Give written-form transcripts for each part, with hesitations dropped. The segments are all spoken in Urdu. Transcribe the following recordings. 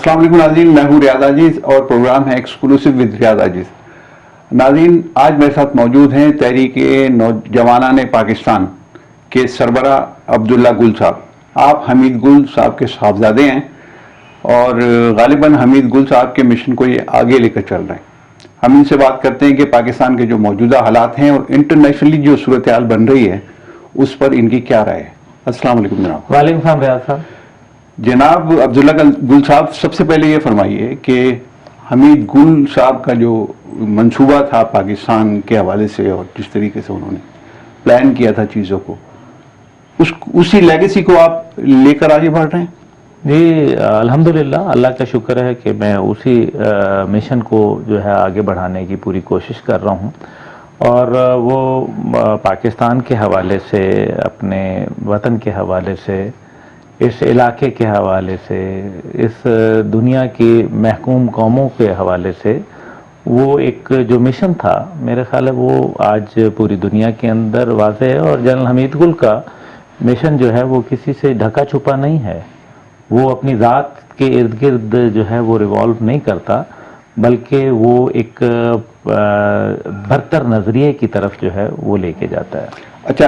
السلام علیکم ناظرین، میں ہوں ریاض عزیز اور پروگرام ہے ایکسکلوسیو ود ریاض عزیز۔ ناظرین، آج میرے ساتھ موجود ہیں تحریک نوجوانان پاکستان کے سربراہ عبداللہ گل صاحب۔ آپ حمید گل صاحب کے صاحبزادے ہیں اور غالباً حمید گل صاحب کے مشن کو یہ آگے لے کر چل رہے ہیں۔ ہم ان سے بات کرتے ہیں کہ پاکستان کے جو موجودہ حالات ہیں اور انٹرنیشنلی جو صورتحال بن رہی ہے اس پر ان کی کیا رائے ہے۔ السلام علیکم جناب۔ وعلیکم السلام ریاض صاحب۔ جناب عبداللہ گل صاحب، سب سے پہلے یہ فرمائیے کہ حمید گل صاحب کا جو منصوبہ تھا پاکستان کے حوالے سے اور جس طریقے سے انہوں نے پلان کیا تھا چیزوں کو، اسی لیگیسی کو آپ لے کر آگے بڑھ رہے ہیں؟ جی الحمدللہ، اللہ کا شکر ہے کہ میں اسی مشن کو جو ہے آگے بڑھانے کی پوری کوشش کر رہا ہوں، اور وہ پاکستان کے حوالے سے، اپنے وطن کے حوالے سے، اس علاقے کے حوالے سے، اس دنیا کی محکوم قوموں کے حوالے سے وہ ایک جو مشن تھا، میرے خیال ہے وہ آج پوری دنیا کے اندر واضح ہے۔ اور جنرل حمید گل کا مشن جو ہے وہ کسی سے ڈھکا چھپا نہیں ہے، وہ اپنی ذات کے ارد گرد جو ہے وہ ریوالو نہیں کرتا، بلکہ وہ ایک برتر نظریے کی طرف جو ہے وہ لے کے جاتا ہے۔ اچھا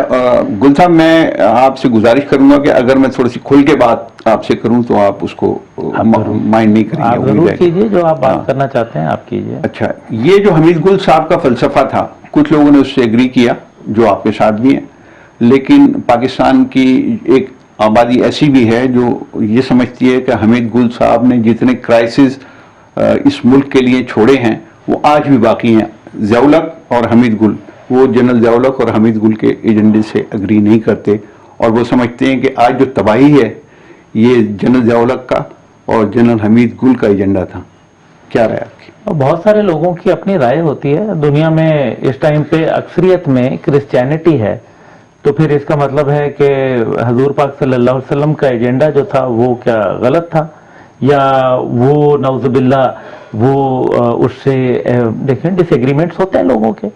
گل صاحب، میں آپ سے گزارش کروں گا کہ اگر میں تھوڑی سی کھل کے بات آپ سے کروں تو آپ اس کو مائنڈ نہیں کریں گے؟ آپ ضرور کیجئے، جو آپ بات کرنا چاہتے ہیں آپ کیجئے۔ اچھا، یہ جو حمید گل صاحب کا فلسفہ تھا، کچھ لوگوں نے اس سے ایگری کیا جو آپ کے ساتھ بھی ہیں، لیکن پاکستان کی ایک آبادی ایسی بھی ہے جو یہ سمجھتی ہے کہ حمید گل صاحب نے جتنے کرائسس اس ملک کے لیے چھوڑے ہیں وہ آج بھی باقی ہیں۔ ضیاء الحق اور حمید گل، وہ جنرل ضیاء الحق اور حمید گل کے ایجنڈے سے اگری نہیں کرتے، اور وہ سمجھتے ہیں کہ آج جو تباہی ہے یہ جنرل ضیاء الحق کا اور جنرل حمید گل کا ایجنڈا تھا۔ کیا رائے آپ کی؟ بہت سارے لوگوں کی اپنی رائے ہوتی ہے۔ دنیا میں اس ٹائم پہ اکثریت میں کرسچینٹی ہے، تو پھر اس کا مطلب ہے کہ حضور پاک صلی اللہ علیہ وسلم کا ایجنڈا جو تھا وہ کیا غلط تھا، یا وہ نعوذ باللہ وہ اس سے دیکھیں ڈس ایگریمنٹس ہوتے ہیں لوگوں کے،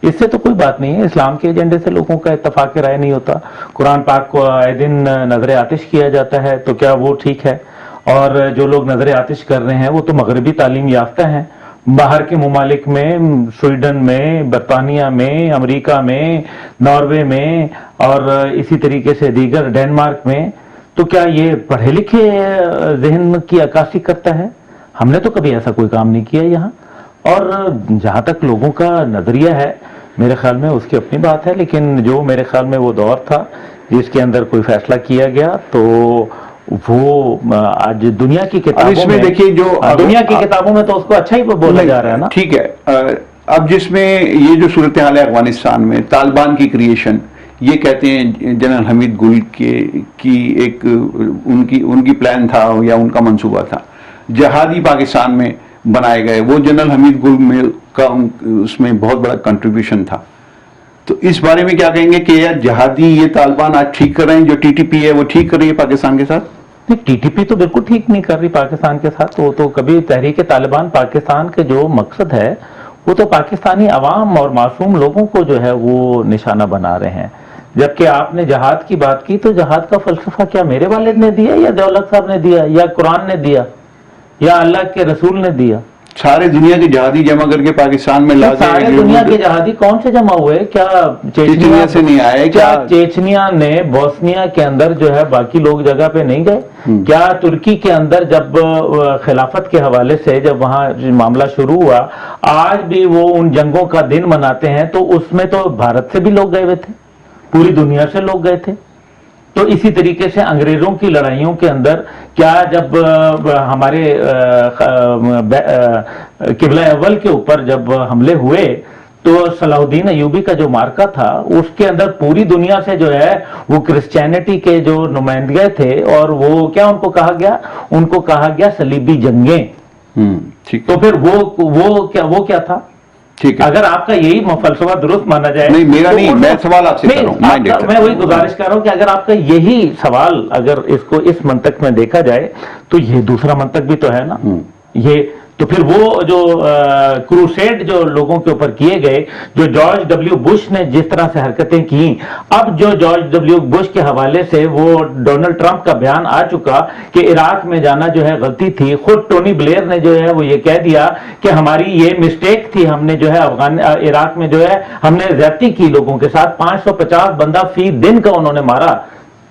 اس سے تو کوئی بات نہیں ہے۔ اسلام کے ایجنڈے سے لوگوں کا اتفاق رائے نہیں ہوتا۔ قرآن پاک کو آئے دن نظر آتش کیا جاتا ہے، تو کیا وہ ٹھیک ہے؟ اور جو لوگ نظر آتش کر رہے ہیں وہ تو مغربی تعلیم یافتہ ہیں، باہر کے ممالک میں، سویڈن میں، برطانیہ میں، امریکہ میں، ناروے میں، اور اسی طریقے سے دیگر ڈینمارک میں، تو کیا یہ پڑھے لکھے ذہن کی عکاسی کرتا ہے؟ ہم نے تو کبھی ایسا کوئی کام نہیں کیا یہاں۔ اور جہاں تک لوگوں کا نظریہ ہے، میرے خیال میں اس کی اپنی بات ہے، لیکن جو میرے خیال میں وہ دور تھا جس کے اندر کوئی فیصلہ کیا گیا، تو وہ آج دنیا کی کتابوں میں دیکھیے، جو دنیا کی کتابوں میں تو اس کو اچھا ہی بولا جا رہا ہے نا۔ ٹھیک ہے، اب جس میں یہ جو صورتحال ہے افغانستان میں، طالبان کی کریشن، یہ کہتے ہیں جنرل حمید گل کی ایک ان کی پلان تھا یا ان کا منصوبہ تھا۔ جہادی پاکستان میں بنائے گئے، وہ جنرل حمید گل کا اس میں بہت بڑا کنٹریبیوشن تھا۔ تو اس بارے میں کیا کہیں گے کہ یار جہادی یہ طالبان آج ٹھیک کر رہے ہیں، جو ٹی ٹی پی ہے وہ ٹھیک کر رہی ہے پاکستان کے ساتھ؟ ٹی ٹی پی تو بالکل ٹھیک نہیں کر رہی پاکستان کے ساتھ، وہ تو کبھی تحریک طالبان پاکستان کے جو مقصد ہے وہ تو پاکستانی عوام اور معصوم لوگوں کو جو ہے وہ نشانہ بنا رہے ہیں۔ جبکہ آپ نے جہاد کی بات کی، تو جہاد کا فلسفہ کیا میرے والد نے دیا، یا ضیاء الحق صاحب نے دیا، یا قرآن نے دیا، یا اللہ کے رسول نے دیا؟ سارے دنیا کے جہادی جمع کر کے پاکستان میں لا، سارے دنیا کے جہادی کون سے جمع ہوئے؟ کیا چیچنیا سے نہیں آئے؟ کیا چیچنیا نے بوسنیا کے اندر جو ہے باقی لوگ جگہ پہ نہیں گئے؟ کیا ترکی کے اندر جب خلافت کے حوالے سے جب وہاں معاملہ شروع ہوا، آج بھی وہ ان جنگوں کا دن مناتے ہیں، تو اس میں تو بھارت سے بھی لوگ گئے ہوئے تھے، پوری دنیا سے لوگ گئے تھے۔ تو اسی طریقے سے انگریزوں کی لڑائیوں کے اندر کیا جب ہمارے قبلہ اول کے اوپر جب حملے ہوئے، تو صلاح الدین ایوبی کا جو مارکا تھا اس کے اندر پوری دنیا سے جو ہے وہ کرسچینٹی کے جو نمائندگی تھے، اور وہ کیا ان کو کہا گیا؟ ان کو کہا گیا صلیبی جنگیں۔ تو پھر وہ کیا تھا؟ اگر آپ کا یہی فلسفہ درست مانا جائے، نہیں میرا نہیں، میں سوال آپ سے کر رہا ہوں، میں وہی گزارش کر رہا ہوں کہ اگر آپ کا یہی سوال اگر اس کو اس منطق میں دیکھا جائے، تو یہ دوسرا منطق بھی تو ہے نا۔ یہ تو پھر وہ جو کروسیڈ جو لوگوں کے اوپر کیے گئے، جو جارج ڈبلیو بش نے جس طرح سے حرکتیں کی، اب جو جارج ڈبلیو بش کے حوالے سے وہ ڈونلڈ ٹرمپ کا بیان آ چکا کہ عراق میں جانا جو ہے غلطی تھی، خود ٹونی بلیئر نے جو ہے وہ یہ کہہ دیا کہ ہماری یہ مسٹیک تھی، ہم نے جو ہے عراق میں جو ہے ہم نے زیادتی کی لوگوں کے ساتھ، 550 بندہ فی دن کا انہوں نے مارا،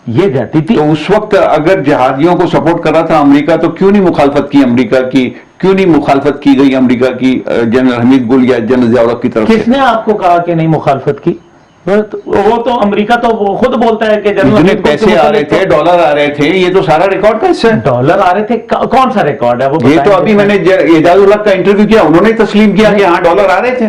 یہ زیادتی تھی۔ تو اس وقت اگر جہادیوں کو سپورٹ کر رہا تھا امریکہ تو کیوں نہیں مخالفت کی امریکہ کی، کیوں نہیں مخالفت کی گئی امریکہ کی جنرل حمید گل یا جنرل ضیاء الحق کی طرف سے؟ کس نے آپ کو کہا کہ نہیں مخالفت کی؟ وہ تو امریکہ تو وہ خود بولتا ہے کہ جنرل جتنے حمید گل پیسے آ رہے تھے، ڈالر آ رہے تھے، یہ تو سارا ریکارڈ کا حصہ ہے۔ ڈالر آ رہے تھے، کون سا ریکارڈ ہے وہ یہ تو ابھی میں نے اعجاز الحق کا انٹرویو کیا، انہوں نے تسلیم کیا کہ ہاں ڈالر آ رہے تھے۔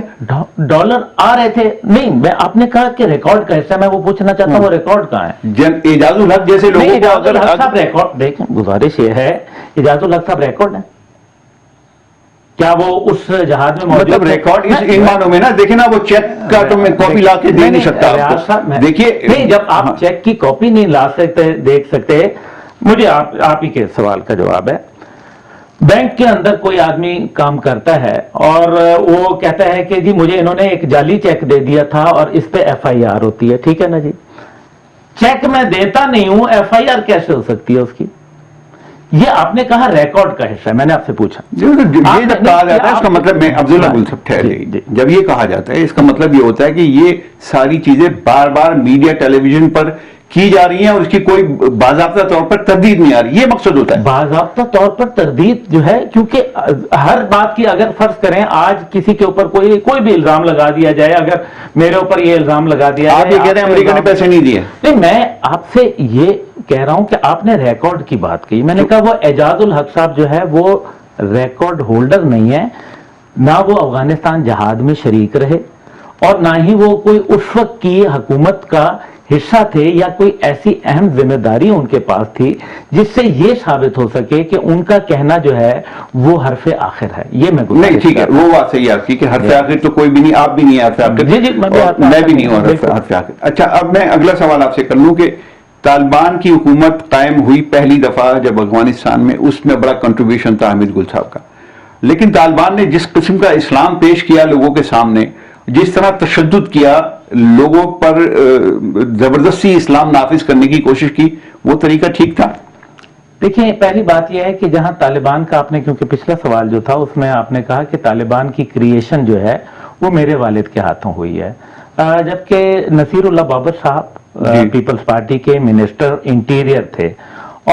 ڈالر آ رہے تھے نہیں، میں آپ نے کہا کہ ریکارڈ کا حصہ، میں وہ پوچھنا چاہتا ہوں وہ ریکارڈ کہاں ہے؟ اعجاز الحق جیسے لوگوں کو اعجاز اگر الحق صاحب ریکارڈ دیکھیں، گزارش یہ ہے اعجاز الحق صاحب ریکارڈ ہے کیا وہ اس جہاز میں موجود مطلب ریکارڈ ان معنوں میں نا، دیکھیں نا وہ چیک کا تو میں کاپی لا کے دے نہیں سکتا آپ کو، دیکھیے نہیں، جب آپ چیک کی کاپی نہیں لا سکتے دیکھ سکتے، مجھے آپ ہی کے سوال کا جواب ہے، بینک کے اندر کوئی آدمی کام کرتا ہے اور وہ کہتا ہے کہ جی مجھے انہوں نے ایک جعلی چیک دے دیا تھا اور اس پہ ایف آئی آر ہوتی ہے، ٹھیک ہے نا جی، چیک میں دیتا نہیں ہوں، ایف آئی آر کیسے ہو سکتی ہے اس کی؟ یہ آپ نے کہا ریکارڈ کا حصہ ہے، میں نے آپ سے پوچھا یہ جب کہا جاتا ہے اس کا مطلب، میں عبداللہ گل صاحب ٹھہرے، جب یہ کہا جاتا ہے اس کا مطلب یہ ہوتا ہے کہ یہ ساری چیزیں بار بار میڈیا ٹیلی ویژن پر کی جا رہی ہیں اور اس کی کوئی باضابطہ طور پر تردید نہیں آ رہی، یہ مقصد ہوتا ہے۔ باضابطہ طور پر تردید جو ہے، کیونکہ ہر بات کی اگر فرض کریں آج کسی کے اوپر کوئی بھی الزام لگا دیا جائے، اگر میرے اوپر یہ الزام لگا دیا جائے، آپ یہ کہہ رہے ہیں امریکہ نے پیسے نہیں دیے؟ نہیں، میں آپ سے یہ کہہ رہا ہوں کہ آپ نے ریکارڈ کی بات کی، میں نے کہا وہ اعجاز الحق صاحب جو ہے وہ ریکارڈ ہولڈر نہیں ہے، نہ وہ افغانستان جہاد میں شریک رہے اور نہ ہی وہ کوئی اس وقت کی حکومت کا حصہ تھے یا کوئی ایسی اہم ذمہ داری ان کے پاس تھی جس سے یہ ثابت ہو سکے کہ ان کا کہنا جو ہے وہ حرف آخر ہے، یہ میں نہیں ٹھیک ہے، وہ بات صحیح ہے آپ کی کہ حرف آخر تو کوئی بھی نہیں، آپ بھی نہیں ہیں حرف آخر، جی جی، میں بھی نہیں ہوں حرف آخر۔ اچھا، اب میں اگلا سوال آپ سے کر لوں کہ طالبان کی حکومت قائم ہوئی پہلی دفعہ جب افغانستان میں، اس میں بڑا کنٹریبیوشن تھا حمید گل صاحب کا، لیکن طالبان نے جس قسم کا اسلام پیش کیا لوگوں کے سامنے، جس طرح تشدد کیا لوگوں پر، زبردستی اسلام نافذ کرنے کی کوشش کی، وہ طریقہ ٹھیک تھا؟ دیکھیں، پہلی بات یہ ہے کہ جہاں طالبان کا آپ نے، کیونکہ پچھلا سوال جو تھا اس میں آپ نے کہا کہ طالبان کی کریشن جو ہے وہ میرے والد کے ہاتھوں ہوئی ہے، جبکہ نصیر اللہ بابر صاحب پیپلز پارٹی کے منسٹر انٹیریئر تھے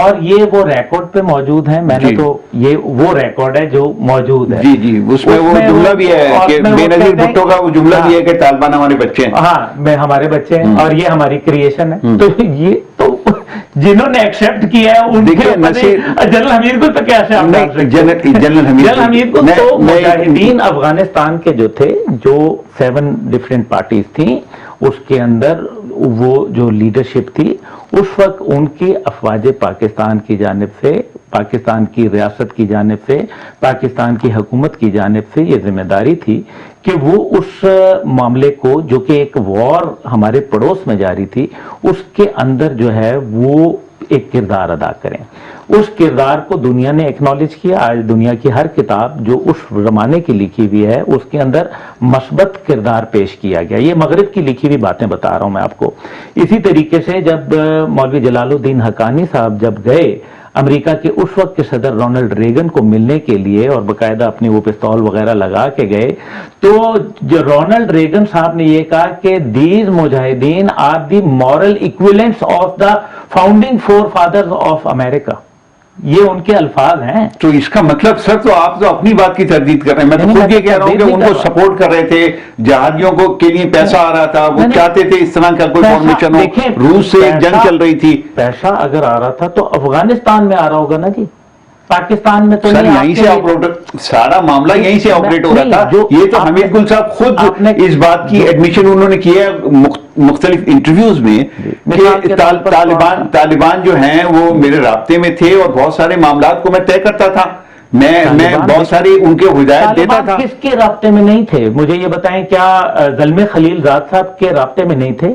اور یہ وہ ریکارڈ پہ موجود ہیں، میں نے تو یہ وہ ریکارڈ ہے جو موجود ہے، جی جی، اس میں وہ جملہ بھی ہے کہ بے نظیر بھٹو کا وہ جملہ بھی ہے کہ طالبان ہمارے بچے ہیں، ہاں ہمارے بچے ہیں اور یہ ہماری کریشن ہے، تو یہ تو جنہوں نے ایکسپٹ کیا ہے ان کے جنرل حمید کو تو کیسے، جنرل حمید کو تو مجاہدین افغانستان کے جو تھے، جو 7 ڈفرینٹ پارٹیز تھیں، اس کے اندر وہ جو لیڈرشپ تھی اس وقت ان کی افواج پاکستان کی جانب سے، پاکستان کی ریاست کی جانب سے، پاکستان کی حکومت کی جانب سے یہ ذمہ داری تھی کہ وہ اس معاملے کو، جو کہ ایک وار ہمارے پڑوس میں جاری تھی، اس کے اندر جو ہے وہ ایک کردار ادا کریں۔ اس کردار کو دنیا نے ایکنالج کیا، آج دنیا کی ہر کتاب جو اس زمانے کی لکھی ہوئی ہے اس کے اندر مثبت کردار پیش کیا گیا، یہ مغرب کی لکھی ہوئی باتیں بتا رہا ہوں میں آپ کو۔ اسی طریقے سے جب مولوی جلال الدین حقانی صاحب جب گئے امریکہ کے اس وقت کے صدر رونلڈ ریگن کو ملنے کے لیے اور باقاعدہ اپنی وہ پستول وغیرہ لگا کے گئے، تو جو رونلڈ ریگن صاحب نے یہ کہا کہ دیز مجاہدین are the moral equivalents of the founding for fathers of America, یہ ان کے الفاظ ہیں۔ تو اس کا مطلب سر، تو آپ تو اپنی بات کی تردید کر رہے ہیں، میں تو خود یہ کہہ رہا ہوں کہ ان کو سپورٹ کر رہے تھے، جہادیوں کو کے لیے پیسہ آ رہا تھا، وہ چاہتے تھے اس طرح کا کوئی فارمیشن ہو، روس سے ایک جنگ چل رہی تھی۔ پیسہ اگر آ رہا تھا تو افغانستان میں آ رہا ہوگا نا جی، پاکستان میں تو سر یہیں سے آپریٹ، سارا معاملہ یہیں سے آپریٹ ہو رہا تھا۔ یہ تو حمید گل صاحب خود اس بات کی ایڈمیشن انہوں نے کی ہے مختلف انٹرویوز میں کہ طالبان جو ہیں وہ میرے رابطے میں تھے اور بہت سارے معاملات کو میں طے کرتا تھا، میں بہت ساری ان کے ہدایت دیتا تھا۔ کس کے رابطے میں نہیں تھے مجھے یہ بتائیں، کیا زلمے خلیل زاد صاحب کے رابطے میں نہیں تھے؟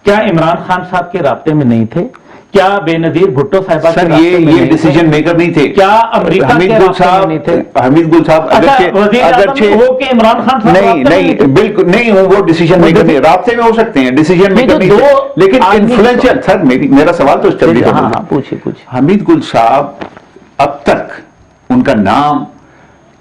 کیا عمران خان صاحب کے رابطے میں نہیں تھے؟ کیا بے نظیر بھٹو صاحبہ سر یہ ڈیسیجن میکر نہیں تھے. کیا امریکہ حمید گل صاحب اگرچہ وہ کہ عمران خان صاحب نہیں بالکل نہیں, وہ ڈیسیجن میکر نہیں, رابطے میں ہو سکتے ہیں, ڈیسیجن میکر نہیں تھے, لیکن انفلوئنشل. سر میرا سوال تو پوچھیے. حمید گل صاحب اب تک ان کا نام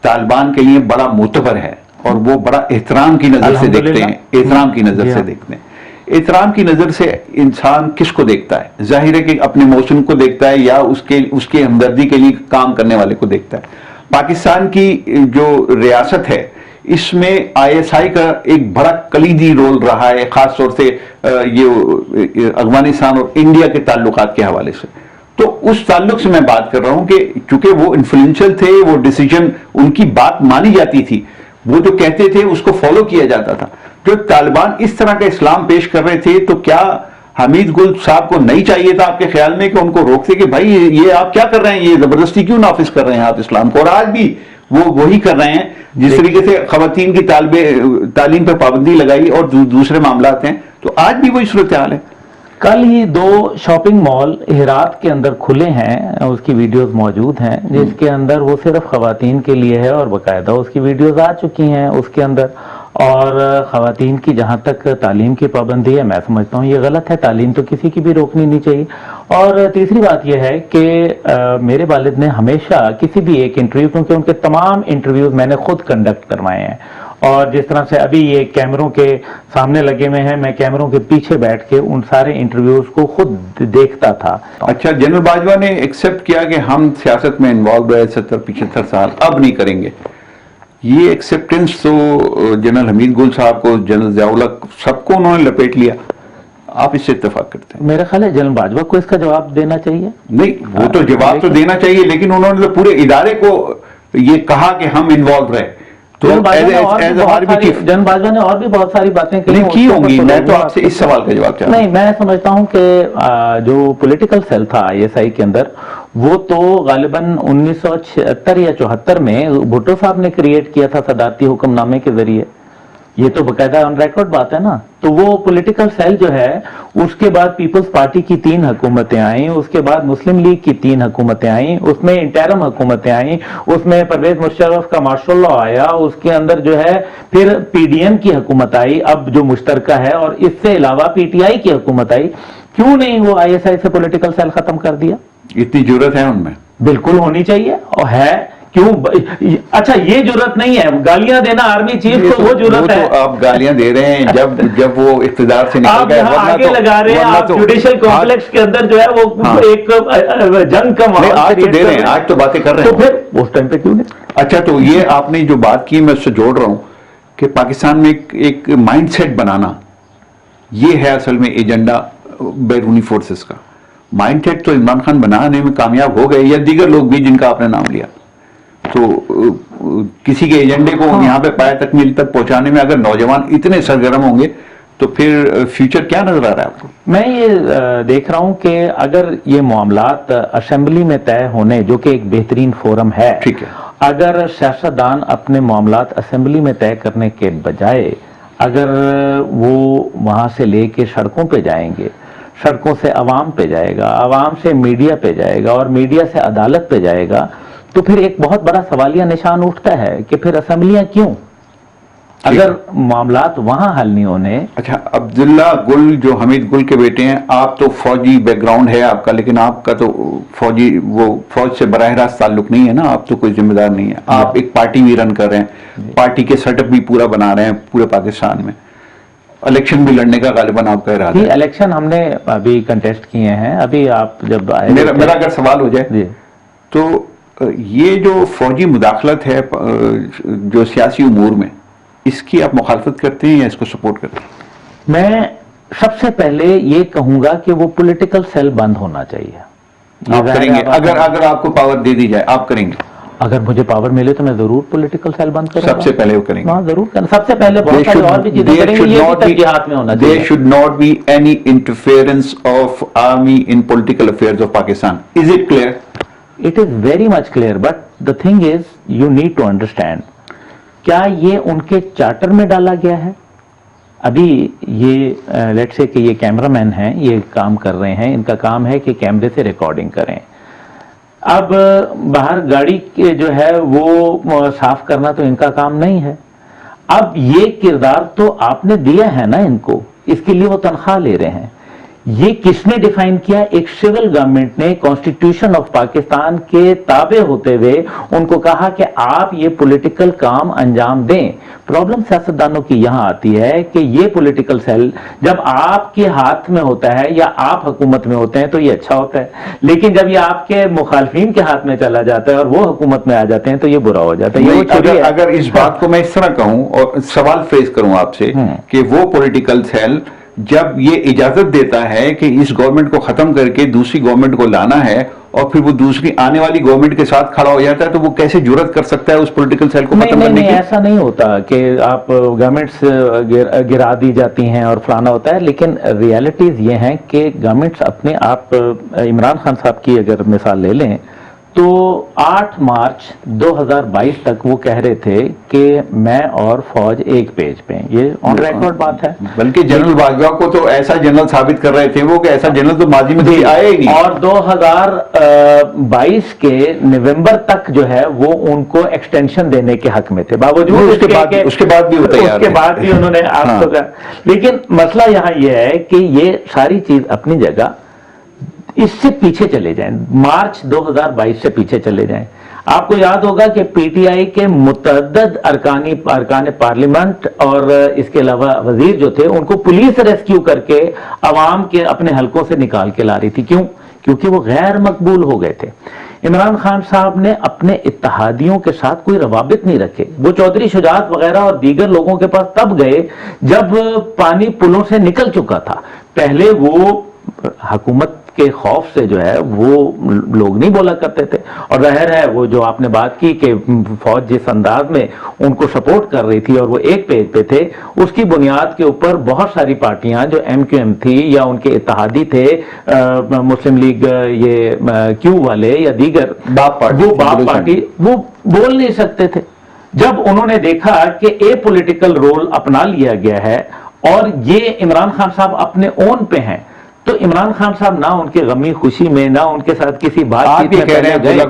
طالبان کے لیے بڑا معتبر ہے اور وہ بڑا احترام کی نظر سے دیکھتے ہیں, احترام کی نظر سے دیکھتے ہیں. احترام کی نظر سے انسان کس کو دیکھتا ہے؟ ظاہر ہے کہ اپنے موسم کو دیکھتا ہے یا اس کے ہمدردی کے لیے کام کرنے والے کو دیکھتا ہے. پاکستان کی جو ریاست ہے اس میں ISI کا ایک بڑا کلیدی رول رہا ہے, خاص طور سے یہ افغانستان اور انڈیا کے تعلقات کے حوالے سے. تو اس تعلق سے میں بات کر رہا ہوں کہ چونکہ وہ انفلوئنشل تھے, وہ ڈیسیجن ان کی بات مانی جاتی تھی, وہ جو کہتے تھے اس کو فالو کیا جاتا تھا. جو طالبان اس طرح کا اسلام پیش کر رہے تھے تو کیا حمید گل صاحب کو نہیں چاہیے تھا آپ کے خیال میں کہ ان کو روکتے کہ بھائی یہ آپ کیا کر رہے ہیں, یہ زبردستی کیوں نافذ کر رہے ہیں آپ اسلام کو؟ اور آج بھی وہ وہی کر رہے ہیں جس طریقے سے خواتین کی تعلیم پہ پابندی لگائی اور دوسرے معاملات ہیں, تو آج بھی وہی صورتحال ہے. کل ہی 2 شاپنگ مال ہرات کے اندر کھلے ہیں, اس کی ویڈیوز موجود ہیں جس کے اندر وہ صرف خواتین کے لیے ہے اور باقاعدہ اس کی ویڈیوز آ چکی ہیں اس کے اندر. اور خواتین کی جہاں تک تعلیم کی پابندی ہے میں سمجھتا ہوں یہ غلط ہے, تعلیم تو کسی کی بھی روکنی نہیں چاہیے. اور تیسری بات یہ ہے کہ میرے والد نے ہمیشہ کسی بھی ایک انٹرویو, کیونکہ ان کے تمام انٹرویوز میں نے خود کنڈکٹ کروائے ہیں, اور جس طرح سے ابھی یہ کیمروں کے سامنے لگے ہوئے ہیں, میں کیمروں کے پیچھے بیٹھ کے ان سارے انٹرویوز کو خود دیکھتا تھا. اچھا, جنرل باجوہ نے ایکسپٹ کیا کہ ہم سیاست میں انوالو رہے 70-75 سال, اب نہیں کریں گے. یہ ایکسپٹنس تو جنرل حمید گل صاحب کو, جنرل ضیاء الحق سب کو انہوں نے لپیٹ لیا. آپ اس سے اتفاق کرتے ہیں؟ میرا خیال ہے جنرل باجوہ کو اس کا جواب دینا چاہیے. نہیں, وہ تو جواب تو دینا چاہیے, لیکن انہوں نے تو پورے ادارے کو یہ کہا کہ ہم انوالو رہے. تو جنرل باجوہ نے اور بھی بہت ساری باتیں کی ہوں گی. میں تو آپ سے اس سوال کا جواب چاہتا ہوں. نہیں, میں سمجھتا ہوں کہ جو پولیٹیکل سیل تھا ISI کے اندر وہ تو غالباً 1976 یا 74 میں بھٹو صاحب نے کریٹ کیا تھا صدارتی حکم نامے کے ذریعے. یہ تو باقاعدہ آن ریکارڈ بات ہے نا. تو وہ پولیٹیکل سیل جو ہے اس کے بعد پیپلز پارٹی کی 3 حکومتیں آئیں, اس کے بعد مسلم لیگ کی 3 حکومتیں آئیں, اس میں انٹرم حکومتیں آئیں, اس میں پرویز مشرف کا مارشل لاء آیا, اس کے اندر جو ہے پھر PDM کی حکومت آئی اب جو مشترکہ ہے, اور اس سے علاوہ PTI کی حکومت آئی. کیوں نہیں وہ ISI سے پولیٹیکل سیل ختم کر دیا؟ اتنی جرت ہے ان میں؟ بالکل ہونی چاہیے, اور ہے. کیوں؟ اچھا یہ جرت نہیں ہے گالیاں دینا آرمی چیف کو, وہ جرت ہے. آپ گالیاں دے رہے ہیں جب وہ اقتدار سے نکل گئے, آگے لگا رہے ہیں آپ جوڈیشل کمپلیکس کے اندر جو ہے وہ ایک جنگ کا ماحول. آج تو دے رہے ہیں, آج تو باتیں کر رہے ہیں, تو پھر اس ٹائم پہ کیوں نہیں؟ اچھا, تو یہ آپ نے جو بات کی میں اس سے جوڑ رہا ہوں کہ پاکستان میں ایک مائنڈ سیٹ بنانا, یہ ہے اصل میں ایجنڈا بیرونی فورسز کا. مائنڈ سیٹ تو عمران خان بنانے میں کامیاب ہو گئے, یا دیگر لوگ بھی جن کا آپ نے نام لیا. تو کسی کے ایجنڈے کو یہاں پہ پایہ تکمیل تک پہنچانے میں اگر نوجوان اتنے سرگرم ہوں گے تو پھر فیوچر کیا نظر آ رہا ہے آپ کو؟ میں یہ دیکھ رہا ہوں کہ اگر یہ معاملات اسمبلی میں طے ہونے, جو کہ ایک بہترین فورم ہے, ٹھیک ہے, اگر سیاستدان اپنے معاملات اسمبلی میں طے کرنے کے بجائے اگر وہ وہاں سے لے کے سڑکوں پہ جائیں گے, سڑکوں سے عوام پہ جائے گا, عوام سے میڈیا پہ جائے گا, اور میڈیا سے عدالت پہ جائے گا, تو پھر ایک بہت بڑا سوالیہ نشان اٹھتا ہے کہ پھر اسمبلیاں کیوں, اگر معاملات وہاں حل نہیں ہونے. اچھا, عبداللہ گل جو حمید گل کے بیٹے ہیں, آپ تو فوجی بیک گراؤنڈ ہے آپ کا, لیکن آپ کا تو فوج سے براہ راست تعلق نہیں ہے نا, آپ تو کوئی ذمہ دار نہیں ہے. آپ ایک پارٹی بھی رن کر رہے ہیں, پارٹی کے سیٹ اپ بھی پورا بنا رہے ہیں پورے پاکستان میں, الیکشن بھی لڑنے کا غالباً آپ کا ارادہ ہے. الیکشن ہم نے ابھی کنٹیسٹ کیے ہیں. ابھی آپ جب آئے, میرا اگر سوال ہو جائے تو یہ جو فوجی مداخلت ہے جو سیاسی امور میں, اس کی آپ مخالفت کرتے ہیں یا اس کو سپورٹ کرتے ہیں؟ میں سب سے پہلے یہ کہوں گا کہ وہ پولیٹیکل سیل بند ہونا چاہیے. آپ کریں گے؟ اگر آپ کو پاور دے دی جائے آپ کریں گے؟ اگر مجھے پاور ملے تو میں ضرور پولیٹیکل سیل بند کروں گا. سب سے پہلے وہ کریں گے؟ ہاں ضرور کریں. سب سے پہلے بہت ساری اور بھی چیزیں کریں گے, یہ بھی ترجیحات میں ہونا چاہیے. There should not be any interference of army in political affairs of Pakistan. Is it clear? It is very much clear, but the thing is you need to understand, کیا یہ ان کے چارٹر میں ڈالا گیا ہے؟ ابھی یہ لیٹ سے کہ یہ کیمرہ مین ہیں، یہ کام کر رہے ہیں، ان کا کام ہے کہ کیمرے سے ریکارڈنگ کریں. اب باہر گاڑی جو ہے وہ صاف کرنا تو ان کا کام نہیں ہے. اب یہ کردار تو آپ نے دیا ہے نا ان کو، اس کے لیے وہ تنخواہ لے رہے ہیں. یہ کس نے ڈیفائن کیا؟ ایک سول گورنمنٹ نے کانسٹیٹیوشن آف پاکستان کے تابع ہوتے ہوئے ان کو کہا کہ آپ یہ پولیٹیکل کام انجام دیں. پرابلم سیاستدانوں کی یہاں آتی ہے کہ یہ پولیٹیکل سیل جب آپ کے ہاتھ میں ہوتا ہے یا آپ حکومت میں ہوتے ہیں تو یہ اچھا ہوتا ہے، لیکن جب یہ آپ کے مخالفین کے ہاتھ میں چلا جاتا ہے اور وہ حکومت میں آ جاتے ہیں تو یہ برا ہو جاتا ہے. یہ وہ چوری ہے. اگر اس بات کو میں اس طرح کہوں اور سوال فیس کروں آپ سے کہ وہ پولیٹیکل سیل جب یہ اجازت دیتا ہے کہ اس گورنمنٹ کو ختم کر کے دوسری گورنمنٹ کو لانا ہے اور پھر وہ دوسری آنے والی گورنمنٹ کے ساتھ کھڑا ہو جاتا ہے تو وہ کیسے جرات کر سسکتا ہے اس پولیٹیکل سیل کو ختم کرنے کی؟ ایسا نہیں ہوتا کہ آپ گورنمنٹس گرا دی جاتی ہیں اور فلانا ہوتا ہے، لیکن ریالٹیز یہ ہیں کہ گورنمنٹس اپنے آپ، عمران خان صاحب کی اگر مثال لے لیں تو 8 مارچ 2022 تک وہ کہہ رہے تھے کہ میں اور فوج ایک پیج پہ، یہ آن ریکارڈ بات ہے. بلکہ جنرل باجوہ کو تو ایسا جنرل ثابت کر رہے تھے وہ کہ ایسا جنرل تو ماضی میں کبھی آیا ہی نہیں. اور 2022 کے نومبر تک جو ہے وہ ان کو ایکسٹینشن دینے کے حق میں تھے، باوجود اس کے بعد بھی ہوتا ہے، اس کے بعد بھی انہوں نے آپ کو کہا. لیکن مسئلہ یہاں یہ ہے کہ یہ ساری چیز اپنی جگہ، اس سے پیچھے چلے جائیں، مارچ 2022 سے پیچھے چلے جائیں. آپ کو یاد ہوگا کہ پی ٹی آئی کے متعدد ارکان پارلیمنٹ اور اس کے علاوہ وزیر جو تھے ان کو پولیس ریسکیو کر کے عوام کے اپنے حلقوں سے نکال کے لا رہی تھی. کیوں؟ کیونکہ وہ غیر مقبول ہو گئے تھے. عمران خان صاحب نے اپنے اتحادیوں کے ساتھ کوئی روابط نہیں رکھے. وہ چودھری شجاعت وغیرہ اور دیگر لوگوں کے پاس تب گئے جب پانی پلوں سے نکل چکا تھا. پہلے وہ حکومت کے خوف سے جو ہے وہ لوگ نہیں بولا کرتے تھے. اور ظاہر ہے وہ جو آپ نے بات کی کہ فوج جس انداز میں ان کو سپورٹ کر رہی تھی اور وہ ایک پیج پہ تھے، اس کی بنیاد کے اوپر بہت ساری پارٹیاں جو ایم کیو ایم تھی یا ان کے اتحادی تھے، مسلم لیگ، یہ کیو والے یا دیگر، وہ باپ پارٹی، وہ بول نہیں سکتے تھے. جب انہوں نے دیکھا کہ اے پولیٹیکل رول اپنا لیا گیا ہے اور یہ عمران خان صاحب اپنے اون پہ ہیں، تو عمران خان صاحب نہ ان کے غمی خوشی میں، نہ ان کے ساتھ کسی بات چیت میں گئے.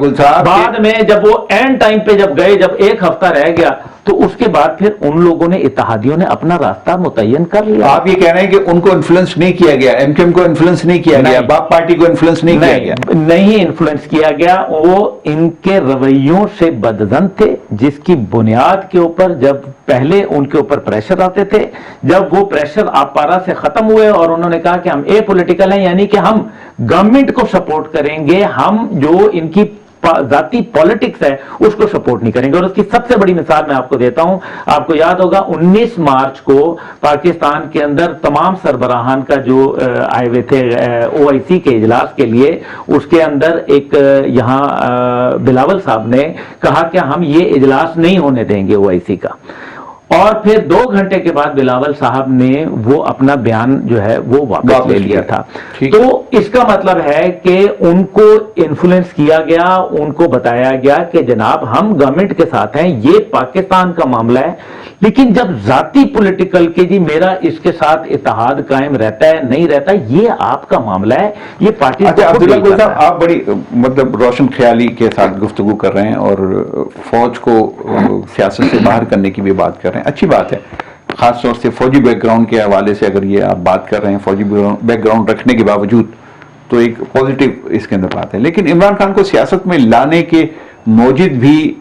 بعد میں جب وہ اینڈ ٹائم پہ جب گئے، جب ایک ہفتہ رہ گیا، تو اس کے بعد پھر ان لوگوں نے، اتحادیوں نے اپنا راستہ متعین کر لیا. آپ یہ کہہ رہے ہیں کہ ان کو انفلوئنس نہیں کیا گیا، ایم کیو ایم کو انفلوئنس نہیں کیا گیا، باپ پارٹی کو انفلوئنس نہیں کیا گیا؟ نہیں انفلوئنس کیا گیا. وہ ان کے رویوں سے بدظن تھے، جس کی بنیاد کے اوپر جب پہلے ان کے اوپر پریشر آتے تھے، جب وہ پریشر آپ پارا سے ختم ہوئے اور انہوں نے کہا کہ ہم اے پولیٹیکل ہیں، یعنی کہ ہم گورنمنٹ کو سپورٹ کریں گے، ہم جو ان کی ذاتی پالیٹکس ہے اس کو سپورٹ نہیں کریں گے. اور اس کی سب سے بڑی مثال میں آپ کو دیتا ہوں. آپ کو یاد ہوگا 19 مارچ کو پاکستان کے اندر تمام سربراہان کا جو آئے ہوئے تھے او آئی سی کے اجلاس کے لیے، اس کے اندر ایک یہاں بلاول صاحب نے کہا کہ ہم یہ اجلاس نہیں ہونے دیں گے او آئی سی کا. اور پھر 2 گھنٹے کے بعد بلاول صاحب نے وہ اپنا بیان جو ہے وہ واپس لے لیا تھا. تو اس کا مطلب ہے کہ ان کو انفلوئنس کیا گیا، ان کو بتایا گیا کہ جناب ہم گورنمنٹ کے ساتھ ہیں، یہ پاکستان کا معاملہ ہے. لیکن جب ذاتی پولیٹیکل کہ جی میرا اس کے ساتھ اتحاد قائم رہتا ہے نہیں رہتا، یہ آپ کا معاملہ ہے، یہ پارٹی. عبداللہ گل صاحب، آپ بڑی مطلب روشن خیالی کے ساتھ گفتگو کر رہے ہیں اور فوج کو سیاست سے باہر کرنے کی بھی بات کر رہے ہیں. اچھی بات ہے، خاص طور سے فوجی بیک گراؤنڈ کے حوالے سے اگر یہ آپ بات کر رہے ہیں، فوجی بیک گراؤنڈ رکھنے کے باوجود، تو ایک پازیٹیو اس کے اندر بات ہے. لیکن عمران خان کو سیاست میں لانے کے موجد بھی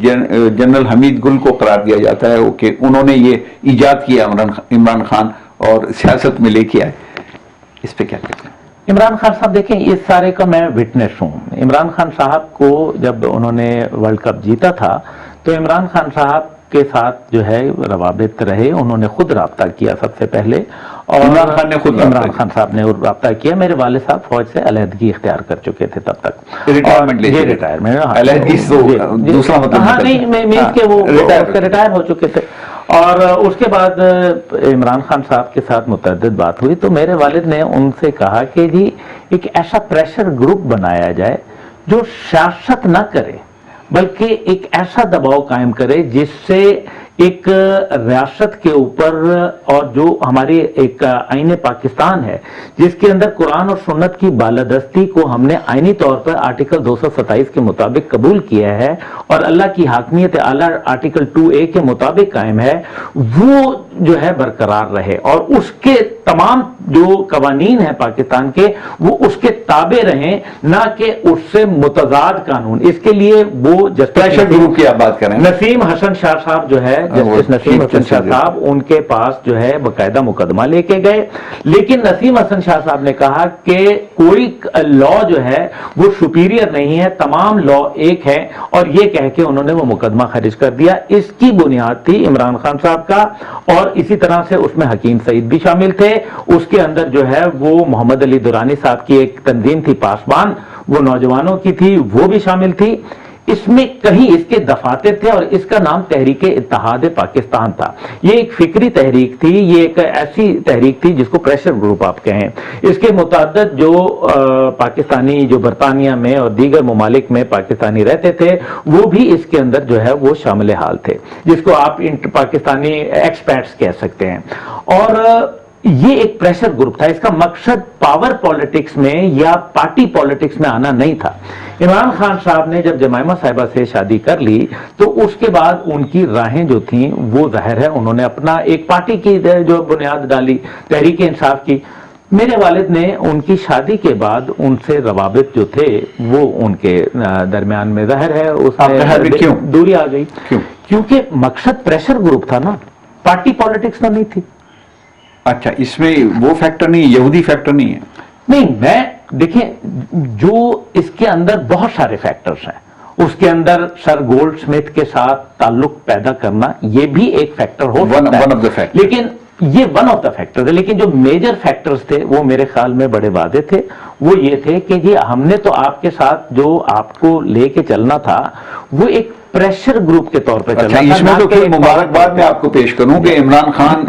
جنرل حمید گل کو قرار دیا جاتا ہے کہ انہوں نے یہ ایجاد کیا عمران خان اور سیاست میں لے کے آئے. اس پہ کیا کہتے ہیں؟ عمران خان صاحب دیکھیں، اس سارے کا میں وٹنس ہوں. عمران خان صاحب کو جب انہوں نے ورلڈ کپ جیتا تھا تو عمران خان صاحب کے ساتھ جو ہے روابط رہے. انہوں نے خود رابطہ کیا سب سے پہلے، اور عمران خان صاحب نے رابطہ کیا. میرے والد صاحب فوج سے علیحدگی اختیار کر چکے تھے تب تک، ریٹائر ہو چکے تھے. اور اس کے بعد عمران خان صاحب کے ساتھ متعدد بات ہوئی تو میرے والد نے ان سے کہا کہ جی ایک ایسا پریشر گروپ بنایا جائے جو سیاست نہ کرے بلکہ ایک ایسا دباؤ قائم کرے جس سے ایک ریاست کے اوپر اور جو ہمارے ایک آئین پاکستان ہے جس کے اندر قرآن اور سنت کی بالادستی کو ہم نے آئینی طور پر آرٹیکل 227 کے مطابق قبول کیا ہے اور اللہ کی حاکمیت اعلیٰ آرٹیکل 2A کے مطابق قائم ہے، وہ جو ہے برقرار رہے اور اس کے تمام جو قوانین ہیں پاکستان کے وہ اس کے تابع رہیں، نہ کہ اس سے متضاد قانون۔ اس کے لیے وہ پریشر گروپ کی آپ بات کریں، نسیم حسن شاہ صاحب جو ہے، جسٹس نسیم حسن شاہ صاحب ان کے پاس جو ہے باقاعدہ مقدمہ لے کے گئے، لیکن نسیم حسن شاہ صاحب نے کہا کہ کوئی لا جو ہے وہ سپیریئر نہیں ہے، تمام لا ایک ہے، اور یہ کہہ کے انہوں نے وہ مقدمہ خارج کر دیا۔ اس کی بنیاد تھی عمران خان صاحب کا، اور اسی طرح سے اس میں حکیم سعید بھی شامل تھے، اس کے اندر جو ہے وہ محمد علی درانی صاحب کی ایک تنظیم تھی پاسبان، وہ نوجوانوں کی تھی، وہ بھی شامل تھی۔ اس میں کہیں اس کے دفاتر تھے اور اس کا نام تحریک اتحاد پاکستان تھا۔ یہ ایک فکری تحریک تھی، یہ ایک ایسی تحریک تھی جس کو پریشر گروپ آپ کہیں۔ اس کے متعدد جو پاکستانی جو برطانیہ میں اور دیگر ممالک میں پاکستانی رہتے تھے وہ بھی اس کے اندر جو ہے وہ شامل حال تھے، جس کو آپ پاکستانی ایکسپیٹس کہہ سکتے ہیں۔ اور یہ ایک پریشر گروپ تھا، اس کا مقصد پاور پالیٹکس میں یا پارٹی پالیٹکس میں آنا نہیں تھا۔ عمران خان صاحب نے جب جمائمہ صاحبہ سے شادی کر لی تو اس کے بعد ان کی راہیں جو تھیں وہ ظاہر ہے انہوں نے اپنا ایک پارٹی کی جو بنیاد ڈالی، تحریک انصاف کی۔ میرے والد نے ان کی شادی کے بعد ان سے روابط جو تھے وہ ان کے درمیان میں ظاہر ہے اس میں دوری آ گئی، کیونکہ مقصد پریشر گروپ تھا نا، پارٹی پالیٹکس میں نہیں تھی۔ اچھا، اس میں وہ فیکٹر نہیں، یہودی فیکٹر نہیں ہے؟ نہیں، میں دیکھیں جو اس کے اندر بہت سارے فیکٹرز ہیں، اس کے اندر سر گولڈ سمتھ کے ساتھ تعلق پیدا کرنا یہ بھی ایک فیکٹر ہو سکتا ہے، لیکن یہ ون آف دا فیکٹر ہے، لیکن جو میجر فیکٹرز تھے وہ میرے خیال میں بڑے واضح تھے۔ وہ یہ تھے کہ یہ ہم نے تو آپ کے ساتھ جو آپ کو لے کے چلنا تھا وہ ایک پریشر گروپ کے طور پہ چلنا تھا۔ اس میں تو کوئی مبارکباد میں آپ کو پیش کروں کہ عمران خان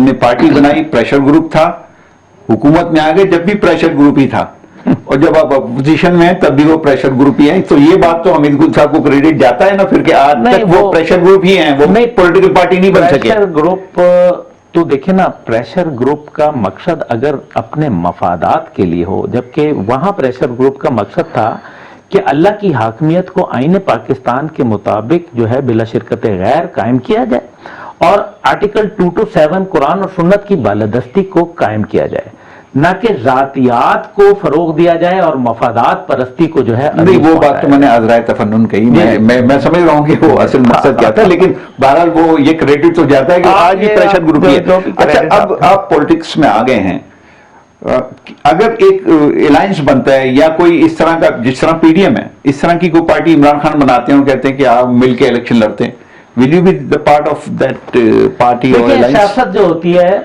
نے پارٹی بنائی، پریشر گروپ تھا، حکومت میں آ گئے جب بھی پریشر گروپ ہی تھا، اور جب آپ اپوزیشن میں ہیں تب بھی وہ پریشر گروپ ہی ہیں۔ تو یہ بات تو حمید گل صاحب کو کریڈٹ جاتا ہے نا پھر، کہ آج تک وہ پریشر گروپ ہی ہیں، وہ پولیٹیکل پارٹی نہیں بن سکے۔ پریشر گروپ تو دیکھیں نا، پریشر گروپ کا مقصد اگر اپنے مفادات کے لیے ہو، جبکہ وہاں پریشر گروپ کا مقصد تھا کہ اللہ کی حاکمیت کو آئین پاکستان کے مطابق جو ہے بلا شرکت غیر قائم کیا جائے اور آرٹیکل 2 to 7 قرآن اور سنت کی بالادستی کو قائم کیا جائے، نہ کہ ذاتیات کو فروغ دیا جائے اور مفادات پرستی کو جو ہے۔ نہیں، وہ بات تو میں نے عذرائے تفنن کہی، میں سمجھ رہا ہوں کہ وہ اصل مقصد کیا تھا، لیکن بہرحال وہ یہ کریڈٹ تو جاتا ہے کہ آج یہ پریشر گروپ ہے۔ اچھا، اب آپ پولیٹکس میں آ گئے ہیں، اگر ایک الائنس بنتا ہے یا کوئی اس طرح کا، جس طرح پی ڈی ایم ہے، اس طرح کی کوئی پارٹی عمران خان بناتے ہیں اور کہتے ہیں کہ آپ مل کے الیکشن لڑتے ہیں، will you be the part of that party or alliance؟ سیاست جو ہوتی ہے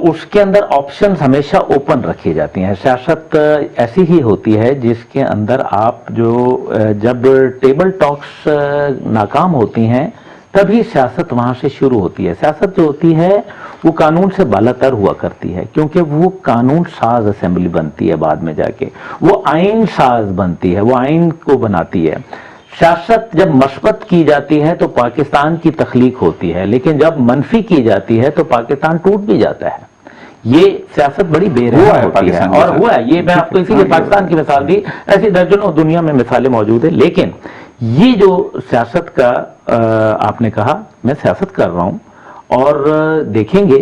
اس کے اندر آپشنز ہمیشہ اوپن رکھی جاتی ہیں۔ سیاست ایسی ہی ہوتی ہے جس کے اندر آپ جو جب ٹیبل ٹاکس ناکام ہوتی ہیں تبھی سیاست وہاں سے شروع ہوتی ہے۔ سیاست جو ہوتی ہے وہ قانون سے بالا تر ہوا کرتی ہے، کیونکہ وہ قانون ساز اسمبلی بنتی ہے، بعد میں جا کے وہ آئین ساز بنتی ہے، وہ آئین کو بناتی ہے۔ سیاست جب مثبت کی جاتی ہے تو پاکستان کی تخلیق ہوتی ہے، لیکن جب منفی کی جاتی ہے تو پاکستان ٹوٹ بھی جاتا ہے۔ یہ سیاست بڑی بے رحم ہوتی ہے اور ہوا ہے، یہ میں آپ کو اسی لیے پاکستان کی مثال دی، ایسی درجنوں دنیا میں مثالیں موجود ہیں۔ لیکن یہ جو سیاست کا آپ نے کہا، میں سیاست کر رہا ہوں اور دیکھیں گے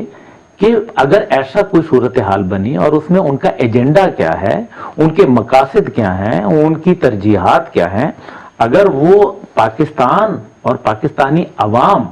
کہ اگر ایسا کوئی صورتحال بنی اور اس میں ان کا ایجنڈا کیا ہے، ان کے مقاصد کیا ہیں، ان کی ترجیحات کیا ہیں، اگر وہ پاکستان اور پاکستانی عوام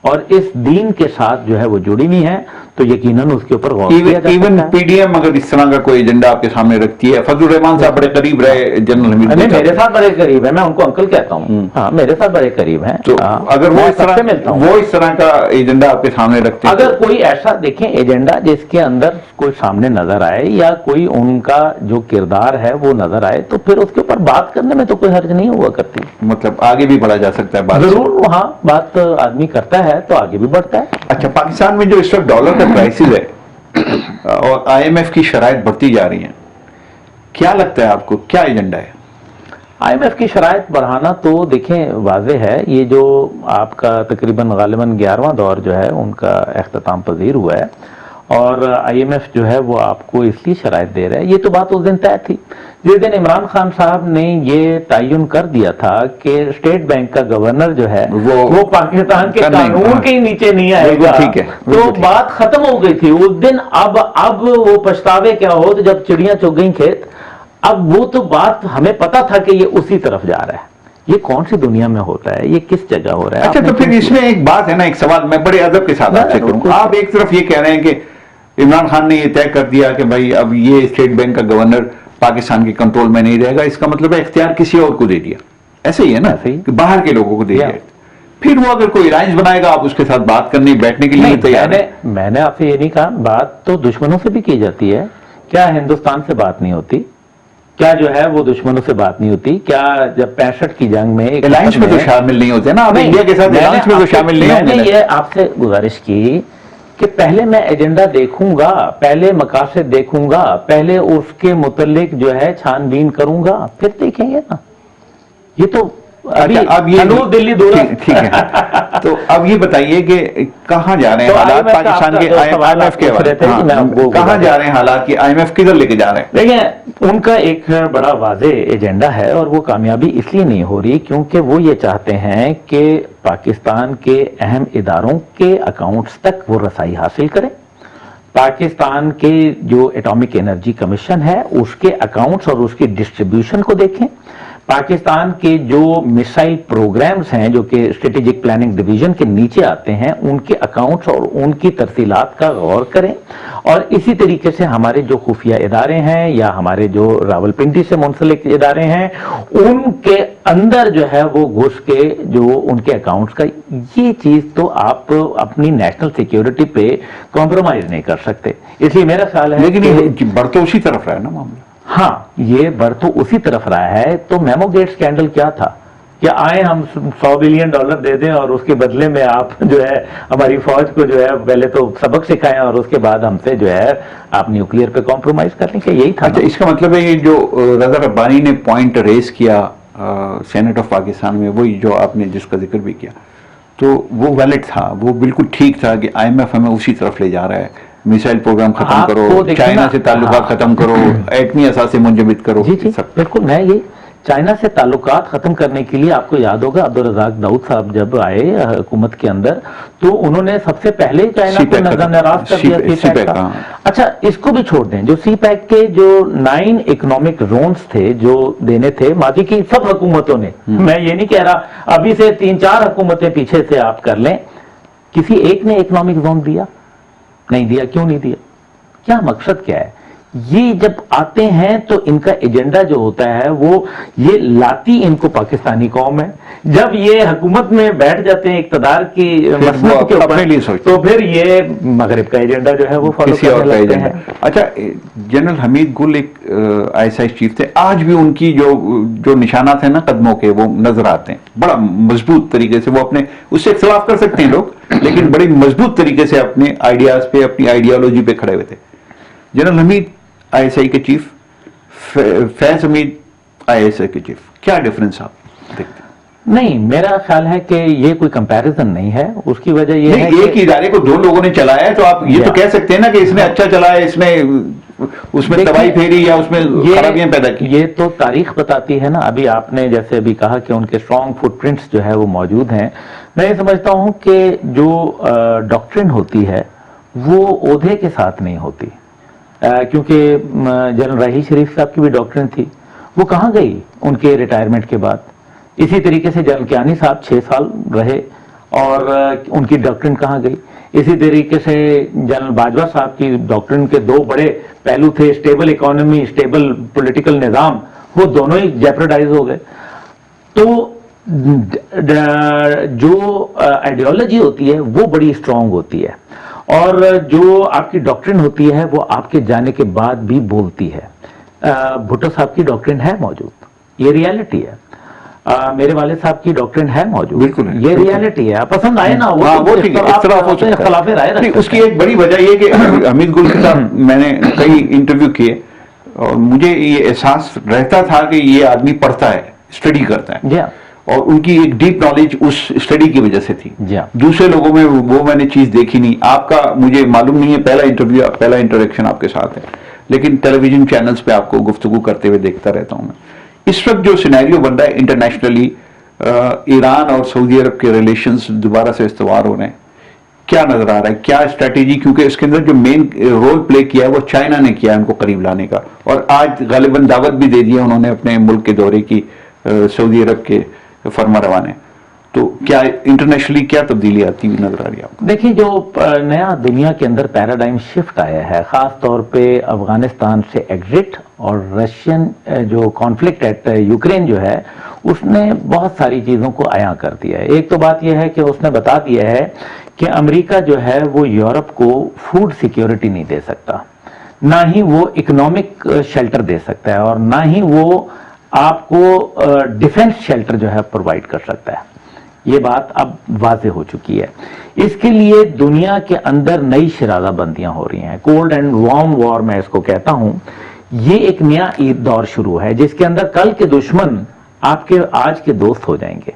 اور اس دین کے ساتھ جو ہے وہ جڑی ہوئی ہیں تو یقیناً اس کے اوپر غور کیا جا سکتا ہے۔ ایون پی ڈی ایم اگر اس طرح کا کوئی ایجنڈا آپ کے سامنے رکھتی ہے، فضل الرحمان صاحب بڑے قریب رہے جنرل حمید، میرے ساتھ بڑے قریب ہے، میں ان کو انکل کہتا ہوں، ہاں میرے ساتھ بڑے قریب ہیں، تو اگر وہ اس طرح کا ایجنڈا آپ کے سامنے رکھتے ہیں، اگر کوئی ایسا دیکھیں ایجنڈا جس کے اندر کوئی سامنے نظر آئے یا کوئی ان کا جو کردار ہے وہ نظر آئے تو پھر اس کے اوپر بات کرنے میں تو کوئی حرج نہیں ہوا کرتی۔ مطلب آگے بھی بڑھا جا سکتا ہے بات، ضرور وہاں بات آدمی کرتا ہے تو آگے بھی بڑھتا ہے۔ اچھا، پاکستان میں جو اس وقت ڈالر کا کرائسس ہے اور آئی ایم ایف کی شرائط بڑھتی جا رہی ہیں، کیا لگتا ہے آپ کو کیا ایجنڈا ہے؟ IMF کی شرائط بڑھانا تو دیکھیں واضح ہے، یہ جو آپ کا تقریباً غالباً 11واں دور جو ہے ان کا اختتام پذیر ہوا ہے، اور IMF جو ہے وہ آپ کو اس لیے شرائط دے رہا ہے. یہ تو بات اس دن طے تھی جس دن عمران خان صاحب نے یہ تعین کر دیا تھا کہ اسٹیٹ بینک کا گورنر جو ہے وہ پاکستان کے قانون کے ہی نیچے نہیں آئے گا. تو بات ختم ہو گئی تھی اس دن. اب وہ پچھتاوے کیا ہو تو جب چڑیاں چگ گئیں کھیت. اب وہ تو بات ہمیں پتا تھا کہ یہ اسی طرف جا رہا ہے. یہ کون سی دنیا میں ہوتا ہے، یہ کس جگہ ہو رہا ہے؟ اچھا تو پھر اس میں ایک بات ہے نا، ایک سوال میں بڑے ادب کے ساتھ آپ سے کروں. آپ ایک طرف یہ کہہ رہے ہیں کہ عمران خان نے یہ طے کر دیا کہ بھائی اب یہ اسٹیٹ بینک کا گورنر پاکستان کے کنٹرول میں نہیں رہے گا، اس کا مطلب ہے اختیار کسی اور کو دے دیا. ایسے ہی ہے نا کہ باہر کے لوگوں کو دے دیا. پھر وہ اگر کوئی الائنس بنائے گا آپ اس کے ساتھ بات کرنے بیٹھنے کے لیے تیار ہیں؟ میں نے آپ سے یہ نہیں کہا، بات تو دشمنوں سے بھی کی جاتی ہے. کیا ہندوستان سے بات نہیں ہوتی؟ کیا جو ہے وہ دشمنوں سے بات نہیں ہوتی؟ کیا جب 65 کی جنگ میں الائنس میں تو شامل نہیں ہوتے نا آپ انڈیا کے ساتھ، الائنس میں تو شامل نہیں ہوتے. میں نے یہ آپ سے گزارش کی کہ پہلے میں ایجنڈا دیکھوں گا، پہلے مقاصد دیکھوں گا، پہلے اس کے متعلق جو ہے چھان بین کروں گا، پھر دیکھیں گے نا. یہ تو اب یہ دلی دورہ ٹھیک ہے. تو اب یہ بتائیے کہ کہاں جا رہے ہیں حالات پاکستان کے IMF کے کہاں جا رہے ہیں حالات کی IMF کدھر لے کے جا رہے ہیں؟ دیکھیں ان کا ایک بڑا واضح ایجنڈا ہے اور وہ کامیابی اس لیے نہیں ہو رہی کیونکہ وہ یہ چاہتے ہیں کہ پاکستان کے اہم اداروں کے اکاؤنٹس تک وہ رسائی حاصل کریں. پاکستان کے جو ایٹامک انرجی کمیشن ہے اس کے اکاؤنٹس اور اس کی ڈسٹریبیوشن کو دیکھیں. پاکستان کے جو میسائل پروگرامز ہیں جو کہ اسٹریٹجک پلاننگ ڈویژن کے نیچے آتے ہیں ان کے اکاؤنٹس اور ان کی ترسیلات کا غور کریں. اور اسی طریقے سے ہمارے جو خفیہ ادارے ہیں یا ہمارے جو راولپنڈی سے منسلک ادارے ہیں ان کے اندر جو ہے وہ گھس کے جو ان کے اکاؤنٹس کا، یہ چیز تو آپ اپنی نیشنل سیکیورٹی پہ کمپرومائز نہیں کر سکتے. اس لیے میرا خیال ہے لیکن یہ بڑھ تو اسی طرف رہا ہے نا معاملہ. ہاں یہ بڑھ تو اسی طرف رہا ہے. تو میمو گیٹ سکینڈل کیا تھا کہ آئیں ہم $100 بلین دے دیں اور اس کے بدلے میں آپ جو ہے ہماری فوج کو جو ہے پہلے تو سبق سکھائیں اور اس کے بعد ہم سے جو ہے آپ نیوکلیئر پہ کمپرومائز کر لیں. کہ یہی تھا. اچھا اس کا مطلب ہے یہ جو رضا ربانی نے پوائنٹ ریز کیا سینٹ آف پاکستان میں، وہی جو آپ نے جس کا ذکر بھی کیا، تو وہ ویلڈ تھا، وہ بالکل ٹھیک تھا کہ IMF ہمیں اسی طرف لے جا رہا ہے. میسائل پروگرام ختم کرو، چائنا سے تعلقات ختم کرو، ایٹمی اثاثے منجمد کرو. جی بالکل. میں یہ چائنا سے تعلقات ختم کرنے کے لیے آپ کو یاد ہوگا عبدالرزاق داؤد صاحب جب آئے حکومت کے اندر تو انہوں نے سب سے پہلے چائنا کو نظر نراز کر دیا سی پیک کا. اچھا اس کو بھی چھوڑ دیں، جو سی پیک کے جو 9 اکنامک زونز تھے جو دینے تھے ماضی کی سب حکومتوں نے، میں یہ نہیں کہہ رہا ابھی سے 3-4 حکومتیں پیچھے سے آپ کر لیں، کسی ایک نے اکنامک زون دیا؟ نہیں دیا. کیوں نہیں دیا؟ کیا مقصد کیا ہے؟ یہ جب آتے ہیں تو ان کا ایجنڈا جو ہوتا ہے وہ یہ لاتی ان کو پاکستانی قوم ہے. جب یہ حکومت میں بیٹھ جاتے ہیں اقتدار کی مسلط کے اوپر تو پھر یہ مغرب کا ایجنڈا جو ہے وہ فالو کرنے لگتے ہیں. اچھا جنرل حمید گل ایک ISI چیف تھے، آج بھی ان کی جو نشانات ہیں نا قدموں کے وہ نظر آتے ہیں بڑا مضبوط طریقے سے. وہ اپنے اس سے اختلاف کر سکتے ہیں لوگ لیکن بڑی مضبوط طریقے سے اپنے آئیڈیاز پہ اپنی آئیڈیالوجی پہ کھڑے ہوئے تھے. جنرل حمید ISI کے چیف، فیض حمید ISI کے چیف، کیا ڈفرنس آپ دیکھتے ہیں؟ نہیں میرا خیال ہے کہ یہ کوئی کمپیریزن نہیں ہے. اس کی وجہ یہ ہے ایک ادارے کو 2 لوگوں نے چلایا ہے تو آپ یہ تو کہہ سکتے ہیں نا کہ اس نے اچھا چلایا، اس میں تباہی پھیری یا اس میں خرابیاں پیدا کی. یہ تو تاریخ بتاتی ہے نا. ابھی آپ نے جیسے ابھی کہا کہ ان کے اسٹرانگ فٹ پرنٹس جو ہے وہ موجود ہیں. میں یہ سمجھتا ہوں کہ جو ڈاکٹرن ہوتی ہے وہ عہدے کے ساتھ نہیں ہوتی. کیونکہ جنرل راحیل شریف صاحب کی بھی ڈاکٹرن تھی، وہ کہاں گئی ان کے ریٹائرمنٹ کے بعد؟ اسی طریقے سے جنرل کیانی صاحب 6 سال رہے اور ان کی ڈاکٹرن کہاں گئی؟ اسی طریقے سے جنرل باجوہ صاحب کی ڈاکٹرن کے 2 بڑے پہلو تھے، اسٹیبل اکانومی، اسٹیبل پولیٹیکل نظام، وہ دونوں ہی جیپرڈائز ہو گئے. تو جو آئیڈیالوجی ہوتی ہے وہ بڑی اسٹرانگ ہوتی ہے اور جو آپ کی ڈاکٹرن ہوتی ہے وہ آپ کے جانے کے بعد بھی بولتی ہے. بھٹو صاحب کی ڈاکٹرن ہے موجود، یہ ریالٹی ہے. میرے والد صاحب کی ڈاکٹرن ہے موجود، بالکل یہ ریالٹی ہے. پسند آئے نا وہ اختلاف رائے رکھتے ہیں. اس کی ایک بڑی وجہ یہ کہ حمید گل کے ساتھ میں نے کئی انٹرویو کیے اور مجھے یہ احساس رہتا تھا کہ یہ آدمی پڑھتا ہے اسٹڈی کرتا ہے جی ہاں اور ان کی ایک ڈیپ نالج اس اسٹڈی کی وجہ سے تھی. جی ہاں دوسرے لوگوں میں وہ میں نے چیز دیکھی نہیں. آپ کا مجھے معلوم نہیں ہے پہلا انٹرویو پہلا انٹریکشن آپ کے ساتھ ہے, لیکن ٹیلی ویژن چینلز پہ آپ کو گفتگو کرتے ہوئے دیکھتا رہتا ہوں میں. اس وقت جو سینیریو بن رہا ہے انٹرنیشنلی, ایران اور سعودی عرب کے ریلیشنز دوبارہ سے استوار ہو رہے ہیں, کیا نظر آ رہا ہے, کیا اسٹریٹجی, کیونکہ اس کے اندر جو مین رول پلے کیا ہے وہ چائنا نے کیا ہے ان کو قریب لانے کا, اور آج غالباً دعوت بھی دے دی ہے انہوں نے اپنے ملک کے دورے کی سعودی عرب کے فرما روا نے. تو کیا انٹرنیشنلی کیا تبدیلی آتی ہوئی نظر آ رہی ہے آپ کو؟ دیکھیں جو نیا دنیا کے اندر پیراڈائم شفٹ آیا ہے, خاص طور پہ افغانستان سے ایگزٹ اور رشین جو کانفلکٹ ایٹ یوکرین جو ہے اس نے بہت ساری چیزوں کو عیاں کر دیا ہے. ایک تو بات یہ ہے کہ اس نے بتا دیا ہے کہ امریکہ جو ہے وہ یورپ کو فوڈ سیکیورٹی نہیں دے سکتا, نہ ہی وہ اکنامک شیلٹر دے سکتا ہے, اور نہ ہی وہ آپ کو ڈیفنس شیلٹر جو ہے پرووائڈ کر سکتا ہے. یہ بات اب واضح ہو چکی ہے. اس کے لیے دنیا کے اندر نئی شرارہ بندیاں ہو رہی ہیں, کولڈ اینڈ وارم وار میں اس کو کہتا ہوں. یہ ایک نیا دور شروع ہے جس کے اندر کل کے دشمن آپ کے آج کے دوست ہو جائیں گے,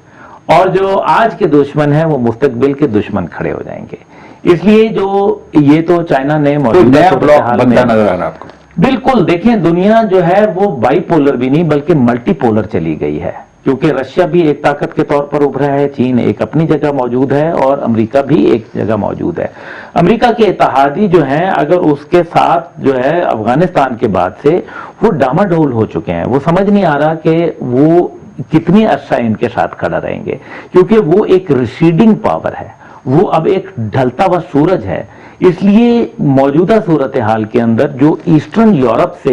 اور جو آج کے دشمن ہیں وہ مستقبل کے دشمن کھڑے ہو جائیں گے. اس لیے جو یہ تو چائنا نے موجودہ نیا بلاک صورتحال میں بنتا نظر آ رہا ہے آپ کو؟ بالکل. دیکھیں دنیا جو ہے وہ بائی پولر بھی نہیں بلکہ ملٹی پولر چلی گئی ہے, کیونکہ رشیا بھی ایک طاقت کے طور پر ابھرا ہے, چین ایک اپنی جگہ موجود ہے, اور امریکہ بھی ایک جگہ موجود ہے. امریکہ کے اتحادی جو ہیں اگر اس کے ساتھ جو ہے افغانستان کے بعد سے وہ ڈاماڈول ہو چکے ہیں, وہ سمجھ نہیں آ رہا کہ وہ کتنی عرصہ ان کے ساتھ کھڑا رہیں گے, کیونکہ وہ ایک ریسیڈنگ پاور ہے, وہ اب ایک ڈھلتا ہوا سورج ہے. اس لیے موجودہ صورتحال کے اندر جو ایسٹرن یورپ سے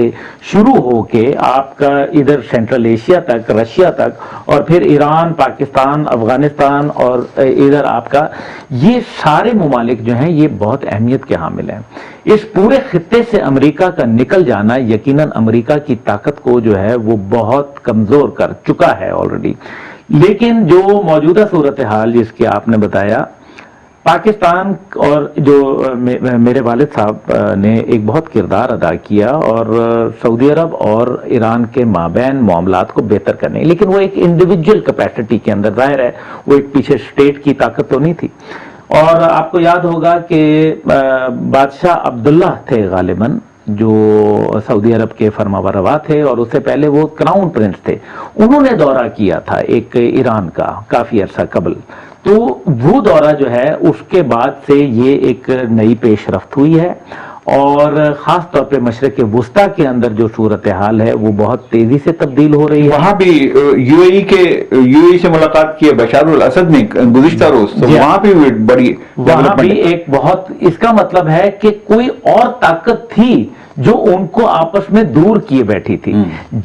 شروع ہو کے آپ کا ادھر سینٹرل ایشیا تک, رشیا تک, اور پھر ایران, پاکستان, افغانستان, اور ادھر آپ کا یہ سارے ممالک جو ہیں یہ بہت اہمیت کے حامل ہیں. اس پورے خطے سے امریکہ کا نکل جانا یقیناً امریکہ کی طاقت کو جو ہے وہ بہت کمزور کر چکا ہے آلریڈی. لیکن جو موجودہ صورتحال جس کی آپ نے بتایا, پاکستان اور جو میرے والد صاحب نے ایک بہت کردار ادا کیا اور سعودی عرب اور ایران کے مابین معاملات کو بہتر کرنے, لیکن وہ ایک انڈیویجول کیپیسٹی کے اندر, ظاہر ہے وہ ایک پیچھے اسٹیٹ کی طاقت تو نہیں تھی. اور آپ کو یاد ہوگا کہ بادشاہ عبداللہ تھے غالباً جو سعودی عرب کے فرما روا تھے, اور اس سے پہلے وہ کراؤن پرنس تھے, انہوں نے دورہ کیا تھا ایک ایران کا کافی عرصہ قبل. تو وہ دورہ جو ہے اس کے بعد سے یہ ایک نئی پیش رفت ہوئی ہے, اور خاص طور پہ مشرق وسطیٰ کے اندر جو صورتحال ہے وہ بہت تیزی سے تبدیل ہو رہی ہے. وہاں بھی یو اے سے ملاقات کی ہے بشار الاسد نے گزشتہ روز, تو وہاں بھی بڑی وہاں بھی ایک بہت, اس کا مطلب ہے کہ کوئی اور طاقت تھی جو ان کو آپس میں دور کیے بیٹھی تھی.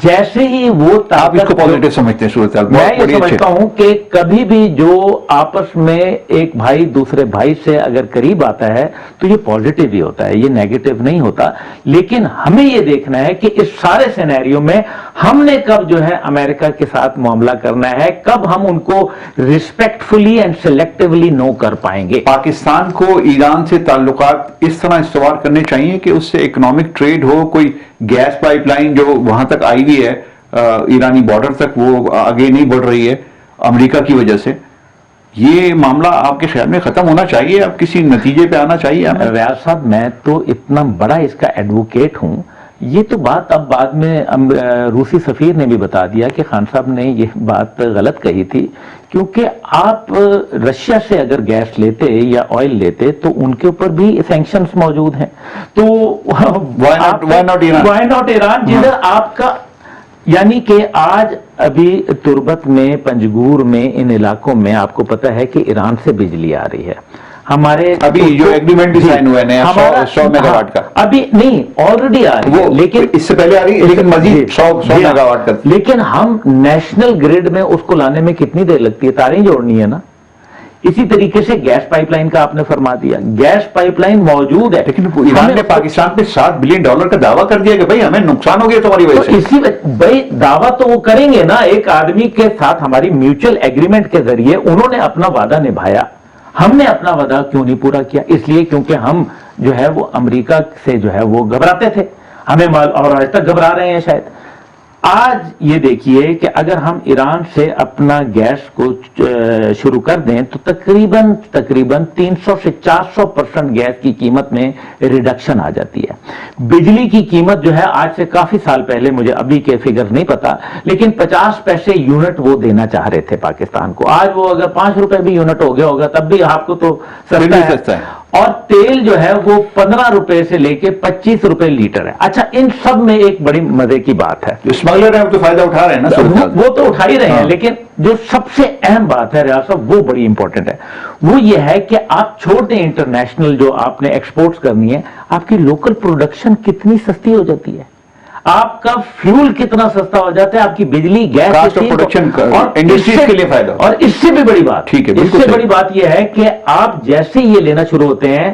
جیسے ہی وہ آپ اس کو پازیٹو سمجھتے ہیں صورتحال؟ میں یہ سمجھتا ہوں کہ کبھی بھی جو آپس میں ایک بھائی دوسرے بھائی سے اگر قریب آتا ہے تو یہ پازیٹو ہی ہوتا ہے, یہ نیگیٹو نہیں ہوتا. لیکن ہمیں یہ دیکھنا ہے کہ اس سارے سینیریو میں ہم نے کب جو ہے امریکہ کے ساتھ معاملہ کرنا ہے, کب ہم ان کو ریسپیکٹفلی اینڈ سلیکٹیولی نو کر پائیں گے. پاکستان کو ایران سے تعلقات اس طرح استوار کرنے چاہیے کہ اس سے اکنامک ٹریڈ ہو, کوئی گیس پائپ لائن جو وہاں تک آئی ہوئی ہے ایرانی بارڈر تک وہ آگے نہیں بڑھ رہی ہے امریکہ کی وجہ سے, یہ معاملہ آپ کے خیال میں ختم ہونا چاہیے, اب کسی نتیجے پہ آنا چاہیے؟ ریاض صاحب میں تو اتنا بڑا اس کا ایڈوکیٹ ہوں, یہ تو بات اب بعد میں روسی سفیر نے بھی بتا دیا کہ خان صاحب نے یہ بات غلط کہی تھی, کیونکہ آپ رشیا سے اگر گیس لیتے یا آئل لیتے تو ان کے اوپر بھی سینکشنز موجود ہیں. تو وائی ناٹ ایران, جدھر آپ کا یعنی کہ آج ابھی تربت میں, پنجگور میں, ان علاقوں میں آپ کو پتا ہے کہ ایران سے بجلی آ رہی ہے. ہمارے ابھی جو ایگریمنٹ بھی سائن ہوا ہے نیا 100 میگا واٹ کا, ابھی نہیں آلریڈی آ رہی ہے, لیکن اس سے پہلے آ رہی ہے, لیکن مزید 100 میگا واٹ کا. لیکن ہم نیشنل گریڈ میں اس کو لانے میں کتنی دیر لگتی ہے, تاریں جوڑنی ہے نا. اسی طریقے سے گیس پائپ لائن کا آپ نے فرما دیا, گیس پائپ لائن موجود ہے, لیکن ایران نے پاکستان پہ $7 بلین کا دعویٰ کر دیا کہ بھائی ہمیں نقصان ہو گیا تمہاری وجہ سے. اسی بھائی دعویٰ تو وہ کریں گے نا, ایک آدمی کے ساتھ ہماری میوچل ایگریمنٹ کے ذریعے انہوں نے اپنا وعدہ نبھایا, ہم نے اپنا وعدہ کیوں نہیں پورا کیا؟ اس لیے کیونکہ ہم جو ہے وہ امریکہ سے جو ہے وہ گھبراتے تھے, ہمیں اور آج تک گھبرا رہے ہیں شاید. آج یہ دیکھیے کہ اگر ہم ایران سے اپنا گیس کو شروع کر دیں تو تقریباً 300 سے 400% گیس کی قیمت میں ریڈکشن آ جاتی ہے. بجلی کی قیمت جو ہے آج سے کافی سال پہلے, مجھے ابھی کے فگر نہیں پتا, لیکن 50 پیسے یونٹ وہ دینا چاہ رہے تھے پاکستان کو. آج وہ اگر 5 روپے بھی یونٹ ہو گیا ہوگا تب بھی آپ کو تو سستا ہے. اور تیل جو ہے وہ 15 روپے سے لے کے 25 روپے لیٹر ہے. اچھا, ان سب میں ایک بڑی مزے کی بات ہے, اسمگلر ہیں تو فائدہ اٹھا رہے ہیں نا, وہ تو اٹھا ہی رہے ہیں, لیکن جو سب سے اہم بات ہے ریاض صاحب وہ بڑی امپورٹنٹ ہے, وہ یہ ہے کہ آپ چھوڑ دیں انٹرنیشنل جو آپ نے ایکسپورٹس کرنی ہے, آپ کی لوکل پروڈکشن کتنی سستی ہو جاتی ہے, آپ کا فیول کتنا سستا ہو جاتا ہے, آپ کی بجلی گیس اور انڈسٹریز کے لیے فائدہ. اور اس سے بھی بڑی بات, ٹھیک ہے, اس سے بڑی بات یہ ہے کہ آپ جیسے یہ لینا شروع ہوتے ہیں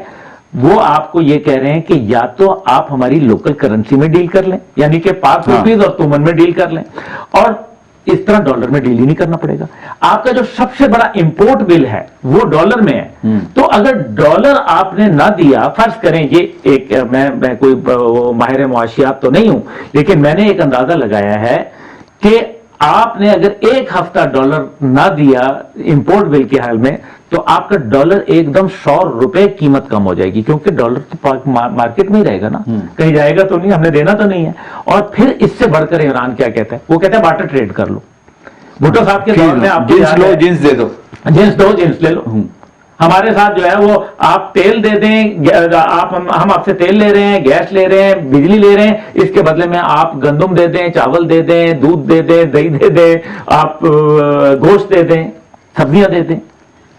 وہ آپ کو یہ کہہ رہے ہیں کہ یا تو آپ ہماری لوکل کرنسی میں ڈیل کر لیں, یعنی کہ پاک روپیز اور تومن میں ڈیل کر لیں, اور اس طرح ڈالر میں ڈیل ہی نہیں کرنا پڑے گا. آپ کا جو سب سے بڑا امپورٹ بل ہے وہ ڈالر میں ہے, تو اگر ڈالر آپ نے نہ دیا, فرض کریں یہ ایک, میں کوئی ماہر معاشیات تو نہیں ہوں, لیکن میں نے ایک اندازہ لگایا ہے کہ آپ نے اگر ایک ہفتہ ڈالر نہ دیا امپورٹ بل کے حال میں تو آپ کا ڈالر ایک دم 100 روپے قیمت کم ہو جائے گی, کیونکہ ڈالر تو مارکیٹ میں ہی رہے گا نا, کہیں جائے گا تو نہیں, ہم نے دینا تو نہیں ہے. اور پھر اس سے بڑھ کر عمران کیا کہتا ہے, وہ کہتا ہے بارٹر ٹریڈ کر لو. بھٹو صاحب کے دور میں آپ جنس لو جنس دے دو, جنس دو جنس لے لو. ہمارے ساتھ جو ہے وہ آپ تیل دے دیں, ہم آپ سے تیل لے رہے ہیں, گیس لے رہے ہیں, بجلی لے رہے ہیں, اس کے بدلے میں آپ گندم دے دیں, چاول دے دیں, دودھ دے دیں, دہی دے دیں, آپ گوشت دے دیں, سبزیاں دے دیں.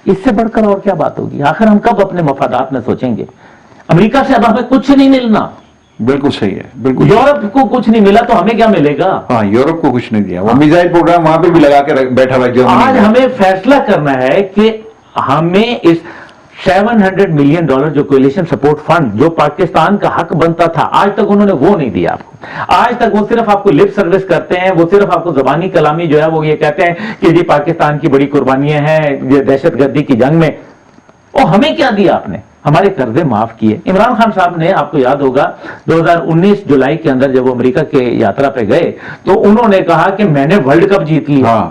اس سے بڑھ کر اور کیا بات ہوگی؟ آخر ہم کب اپنے مفادات میں سوچیں گے؟ امریکہ سے اب ہمیں کچھ نہیں ملنا. بالکل صحیح ہے, بالکل. یورپ کو کچھ نہیں ملا تو ہمیں کیا ملے گا؟ ہاں, یورپ کو کچھ نہیں دیا, وہ میزائل پروگرام وہاں پہ بھی لگا کے بیٹھا ہوا ہے. آج ہمیں فیصلہ کرنا ہے کہ ہمیں اس $700 ملین جو کولیشن سپورٹ فنڈ جو پاکستان کا حق بنتا تھا, آج تک انہوں نے وہ نہیں دیا آپ کو. آج تک وہ صرف آپ کو لپ سروس کرتے ہیں, وہ صرف آپ کو زبانی کلامی جو ہے وہ یہ کہتے ہیں کہ جی پاکستان کی بڑی قربانیاں ہیں دہشت گردی کی جنگ میں. اور ہمیں کیا دیا آپ نے؟ ہمارے قرضے معاف کیے. عمران خان صاحب نے, آپ کو یاد ہوگا 2019 جولائی کے اندر جب وہ امریکہ کے یاترا پہ گئے تو انہوں نے کہا کہ میں نے ورلڈ کپ جیت لیا.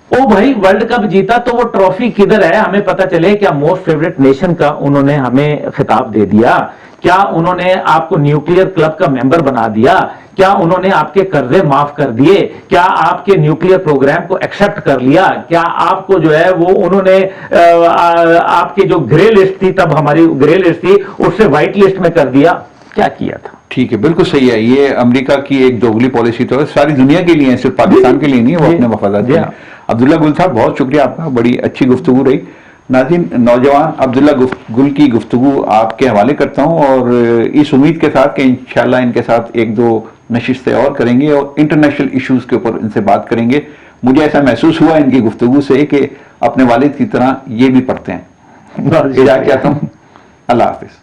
او بھائی, ورلڈ کپ جیتا تو وہ ٹرافی کدھر ہے؟ ہمیں پتہ چلے. کیا موسٹ فیوریٹ نیشن کا انہوں نے ہمیں خطاب دے دیا؟ کیا انہوں نے آپ کو نیوکلیئر کلب کا ممبر بنا دیا؟ کیا انہوں نے آپ کے قرضے معاف کر دیے؟ کیا آپ کے نیوکلیئر پروگرام کو ایکسپٹ کر لیا؟ کیا آپ کو جو ہے وہ انہوں نے آپ کی جو گرے لسٹ تھی, تب ہماری گرے لسٹ تھی, اس سے وائٹ لسٹ میں کر دیا؟ کیا کیا تھا؟ ٹھیک ہے, بالکل صحیح ہے. یہ امریکہ کی ایک دوگلی پالیسی تو ہے, ساری دنیا کے لیے, صرف پاکستان کے لیے نہیں, وہ اپنے مفادات کے لیے. عبداللہ گل صاحب, بہت شکریہ آپ کا, بڑی اچھی گفتگو رہی. ناظرین, نوجوان عبداللہ گل کی گفتگو آپ کے حوالے کرتا ہوں, اور اس امید کے ساتھ کہ انشاءاللہ ان کے ساتھ 1-2 نشستیں اور کریں گے اور انٹرنیشنل ایشوز کے اوپر ان سے بات کریں گے. مجھے ایسا محسوس ہوا ان کی گفتگو سے کہ اپنے والد کی طرح یہ بھی پڑھتے ہیں. اجازت چاہتا ہوں, اللہ حافظ.